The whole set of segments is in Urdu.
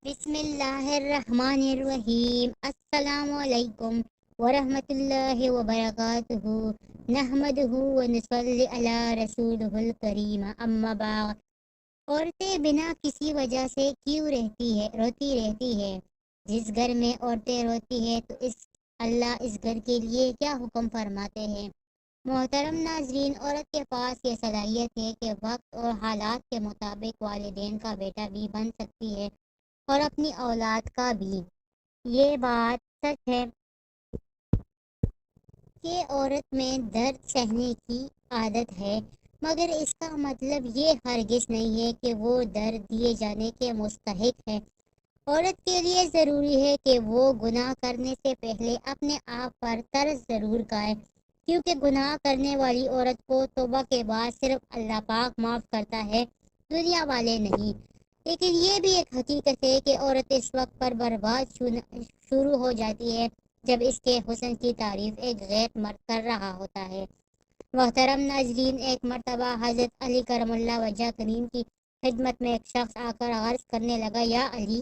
بسم اللہ الرحمن الرحیم، السلام علیکم ورحمۃ اللہ وبرکاتہ، نحمدہ ونصلی علی رسولہ الکریم، اما بعد۔ عورتیں بنا کسی وجہ سے کیوں روتی رہتی ہے؟ جس گھر میں عورتیں روتی ہیں تو اللہ اس گھر کے لیے کیا حکم فرماتے ہیں؟ محترم ناظرین، عورت کے پاس یہ صلاحیت ہے کہ وقت اور حالات کے مطابق والدین کا بیٹا بھی بن سکتی ہے اور اپنی اولاد کا بھی۔ یہ بات سچ ہے کہ عورت میں درد سہنے کی عادت ہے، مگر اس کا مطلب یہ ہرگز نہیں ہے کہ وہ درد دیے جانے کے مستحق ہے۔ عورت کے لیے ضروری ہے کہ وہ گناہ کرنے سے پہلے اپنے آپ پر ترس ضرور کھائے، کیونکہ گناہ کرنے والی عورت کو توبہ کے بعد صرف اللہ پاک معاف کرتا ہے، دنیا والے نہیں۔ لیکن یہ بھی ایک حقیقت ہے کہ عورت اس وقت پر برباد شروع ہو جاتی ہے جب اس کے حسن کی تعریف ایک غیر مرد کر رہا ہوتا ہے۔ محترم ناظرین، ایک مرتبہ حضرت علی کرم اللہ وجہ کریم کی خدمت میں ایک شخص آ کر عرض کرنے لگا، یا علی،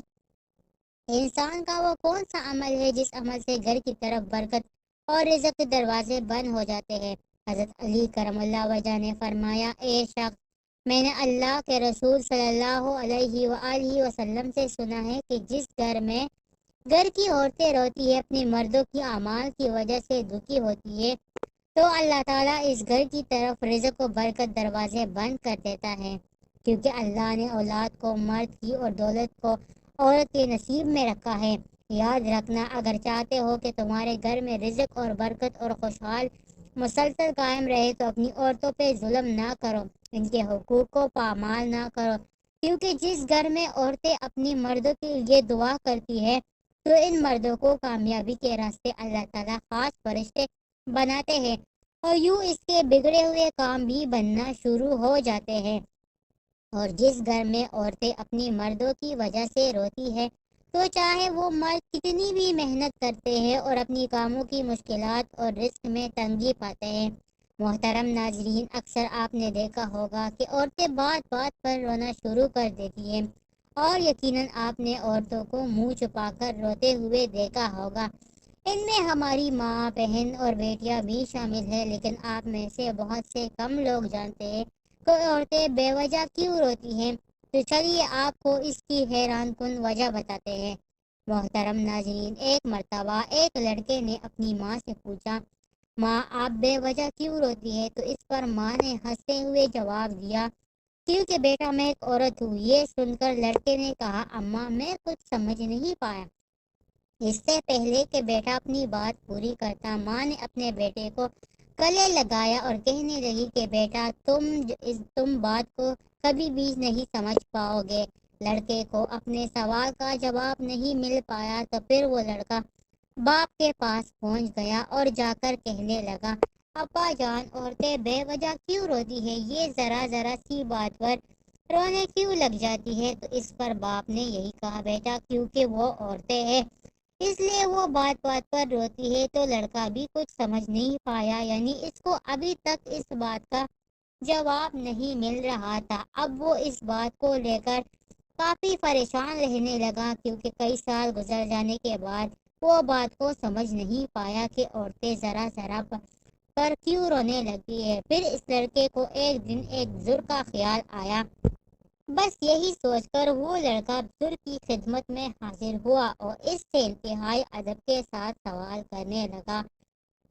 انسان کا وہ کون سا عمل ہے جس عمل سے گھر کی طرف برکت اور رزق کے دروازے بند ہو جاتے ہیں؟ حضرت علی کرم اللہ وجہ نے فرمایا، اے شخص، میں نے اللہ کے رسول صلی اللہ علیہ وآلہ وسلم سے سنا ہے کہ جس گھر کی عورتیں روتی ہے، اپنی مردوں کی اعمال کی وجہ سے دکھی ہوتی ہے، تو اللہ تعالیٰ اس گھر کی طرف رزق و برکت دروازے بند کر دیتا ہے، کیونکہ اللہ نے اولاد کو مرد کی اور دولت کو عورت کے نصیب میں رکھا ہے۔ یاد رکھنا، اگر چاہتے ہو کہ تمہارے گھر میں رزق اور برکت اور خوشحال مسلسل قائم رہے تو اپنی عورتوں پہ ظلم نہ کرو، ان کے حقوق کو پامال نہ کرو، کیونکہ جس گھر میں عورتیں اپنی مردوں کے لیے دعا کرتی ہے تو ان مردوں کو کامیابی کے راستے اللہ تعالیٰ خاص فرشتے بناتے ہیں، اور یوں اس کے بگڑے ہوئے کام بھی بننا شروع ہو جاتے ہیں۔ اور جس گھر میں عورتیں اپنی مردوں کی وجہ سے روتی ہے تو چاہے وہ مرد کتنی بھی محنت کرتے ہیں اور اپنی کاموں کی مشکلات اور رزق میں تنگی پاتے ہیں۔ محترم ناظرین، اکثر آپ نے دیکھا ہوگا کہ عورتیں بات بات پر رونا شروع کر دیتی ہیں، اور یقیناً آپ نے عورتوں کو منہ چھپا کر روتے ہوئے دیکھا ہوگا۔ ان میں ہماری ماں، بہن اور بیٹیاں بھی شامل ہیں، لیکن آپ میں سے بہت سے کم لوگ جانتے ہیں کہ عورتیں بے وجہ کیوں روتی ہیں۔ تو چلیے آپ کو اس کی حیران کن وجہ بتاتے ہیں۔ محترم ناظرین، ایک مرتبہ ایک لڑکے نے اپنی ماں سے پوچھا، ماں، آپ بے وجہ کیوں روتی ہے؟ تو اس پر ماں نے ہنستے ہوئے جواب دیا، کیونکہ بیٹا میں ایک عورت ہوں۔ یہ سن کر لڑکے نے کہا، اماں، میں کچھ سمجھ نہیں پایا۔ اس سے پہلے کہ بیٹا اپنی بات پوری کرتا، ماں نے اپنے بیٹے کو گلے لگایا اور کہنے لگی کہ بیٹا، تم بات کو کبھی بھی نہیں سمجھ پاؤ گے۔ لڑکے کو اپنے سوال کا جواب نہیں مل پایا تو پھر وہ لڑکا باپ کے پاس پہنچ گیا اور جا کر کہنے لگا، ابا جان، عورتیں بے وجہ کیوں روتی ہے؟ یہ ذرا ذرا سی بات پر رونے کیوں لگ جاتی ہے؟ تو اس پر باپ نے یہی کہا، بیٹا، کیونکہ وہ عورتیں ہیں، اس لیے وہ بات بات پر روتی ہے۔ تو لڑکا بھی کچھ سمجھ نہیں پایا، یعنی اس کو ابھی تک اس بات کا جواب نہیں مل رہا تھا۔ اب وہ اس بات کو لے کر کافی پریشان رہنے لگا، کیونکہ کئی سال گزر جانے کے بعد وہ بات کو سمجھ نہیں پایا کہ عورتیں ذرا ذرا پر کیوں رونے لگتی ہے۔ پھر اس لڑکے کو ایک دن ایک بزرگ کا خیال آیا۔ بس یہی سوچ کر وہ لڑکا بزرگ کی خدمت میں حاضر ہوا اور اس سے انتہائی ادب کے ساتھ سوال کرنے لگا،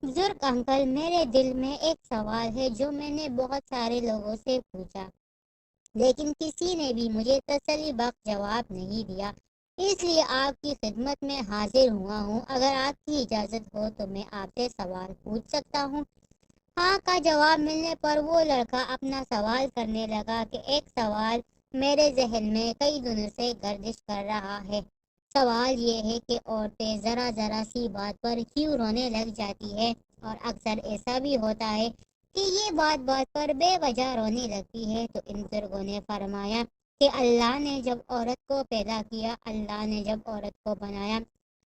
بزرگ انکل، میرے دل میں ایک سوال ہے جو میں نے بہت سارے لوگوں سے پوچھا، لیکن کسی نے بھی مجھے تسلی بخش جواب نہیں دیا، اس لیے آپ کی خدمت میں حاضر ہوا ہوں۔ اگر آپ کی اجازت ہو تو میں آپ سے سوال پوچھ سکتا ہوں؟ ہاں کا جواب ملنے پر وہ لڑکا اپنا سوال کرنے لگا کہ ایک سوال میرے ذہن میں کئی دنوں سے گردش کر رہا ہے۔ سوال یہ ہے کہ عورتیں ذرا ذرا سی بات پر کیوں رونے لگ جاتی ہے، اور اکثر ایسا بھی ہوتا ہے کہ یہ بات بات پر بے وجہ رونے لگتی ہے۔ تو ان بزرگوں نے فرمایا کہ اللہ نے جب عورت کو پیدا کیا، اللہ نے جب عورت کو بنایا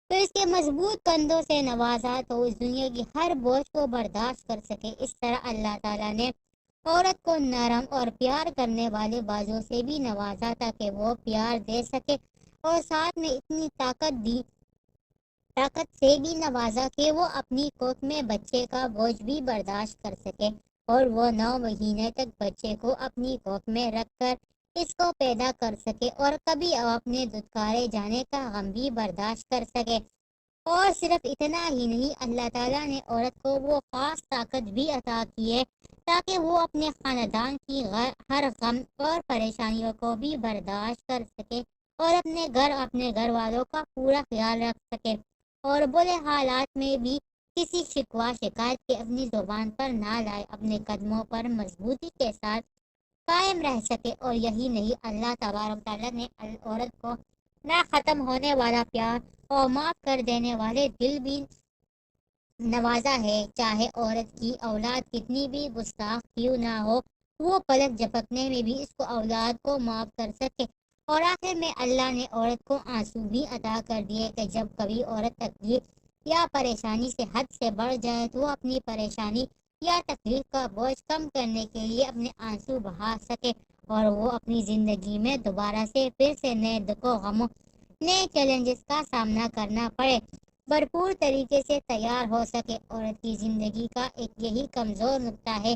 تو اس کے مضبوط کندھوں سے نوازا تو اس دنیا کی ہر بوجھ کو برداشت کر سکے۔ اس طرح اللہ تعالیٰ نے عورت کو نرم اور پیار کرنے والے بازوں سے بھی نوازا تاکہ وہ پیار دے سکے، اور ساتھ میں اتنی طاقت سے بھی نوازا کہ وہ اپنی کوکھ میں بچے کا بوجھ بھی برداشت کر سکے، اور وہ 9 مہینے تک بچے کو اپنی کوکھ میں رکھ کر اس کو پیدا کر سکے، اور کبھی اپنے دھتکارے جانے کا غم بھی برداشت کر سکے۔ اور صرف اتنا ہی نہیں، اللہ تعالیٰ نے عورت کو وہ خاص طاقت بھی عطا کی ہے تاکہ وہ اپنے خاندان کی ہر غم اور پریشانیوں کو بھی برداشت کر سکے، اور اپنے گھر والوں کا پورا خیال رکھ سکے، اور برے حالات میں بھی کسی شکوہ شکایت کے اپنی زبان پر نہ لائے، اپنے قدموں پر مضبوطی کے ساتھ قائم رہ سکے۔ اور یہی نہیں، اللہ تبارک تعالیٰ نے عورت کو نہ ختم ہونے والا پیار اور معاف کر دینے والے دل بھی نوازا ہے، چاہے عورت کی اولاد کتنی بھی گستاخ کیوں نہ ہو، وہ پلک جھپکنے میں بھی اس کو اولاد کو معاف کر سکے۔ اور آخر میں اللہ نے عورت کو آنسو بھی عطا کر دیے کہ جب کبھی عورت تکلیف یا پریشانی سے حد سے بڑھ جائے تو وہ اپنی پریشانی یا تکلیف کا بوجھ کم کرنے کے لیے اپنے آنسو بہا سکے، اور وہ اپنی زندگی میں دوبارہ سے پھر سے نئے دکھ و غموں، نئے چیلنجز کا سامنا کرنا پڑے، بھرپور طریقے سے تیار ہو سکے۔ عورت کی زندگی کا ایک یہی کمزور نقطہ ہے،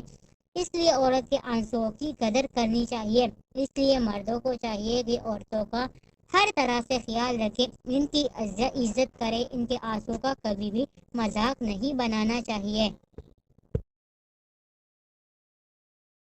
اس لیے عورت کے آنسوؤں کی قدر کرنی چاہیے۔ اس لیے مردوں کو چاہیے کہ عورتوں کا ہر طرح سے خیال رکھے، ان کی عزت کرے، ان کے آنسو کا کبھی بھی مذاق نہیں بنانا چاہیے۔